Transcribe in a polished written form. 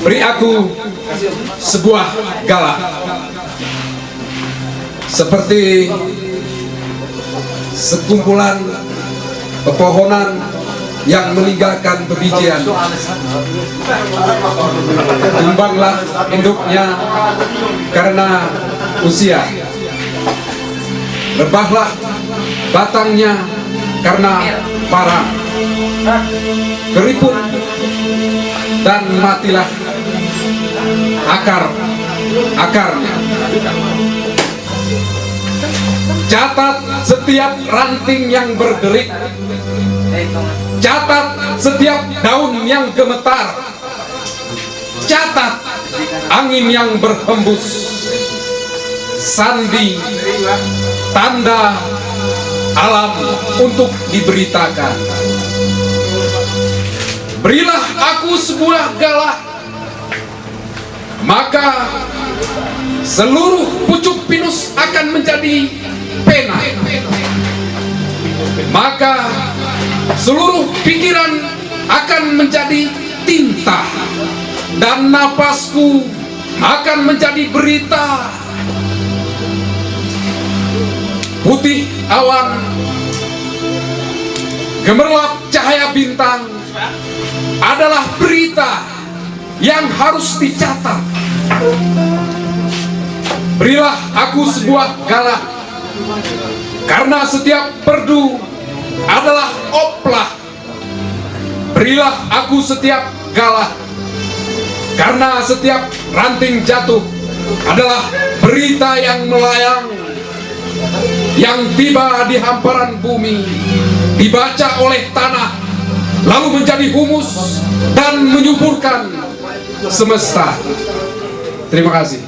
Beri aku sebuah gala seperti sekumpulan pepohonan yang meninggalkan bebijian. Tumbanglah induknya karena usia, rebahlah batangnya karena parah, keriput, dan matilah akarnya. Catat setiap ranting yang berderik, catat setiap daun yang gemetar, catat angin yang berhembus. Sandi tanda alam untuk diberitakan. Berilah aku sebuah gala, maka seluruh pucuk pinus akan menjadi pena, maka seluruh pikiran akan menjadi tinta, dan napasku akan menjadi berita. Putih awan, gemerlap cahaya bintang adalah berita yang harus dicatat. Berilah aku sebuah gala, karena setiap perdu adalah oplah. Berilah aku setiap gala, karena setiap ranting jatuh adalah berita yang melayang, yang tiba di hamparan bumi, dibaca oleh tanah, lalu menjadi humus dan menyuburkan semesta. Terima kasih.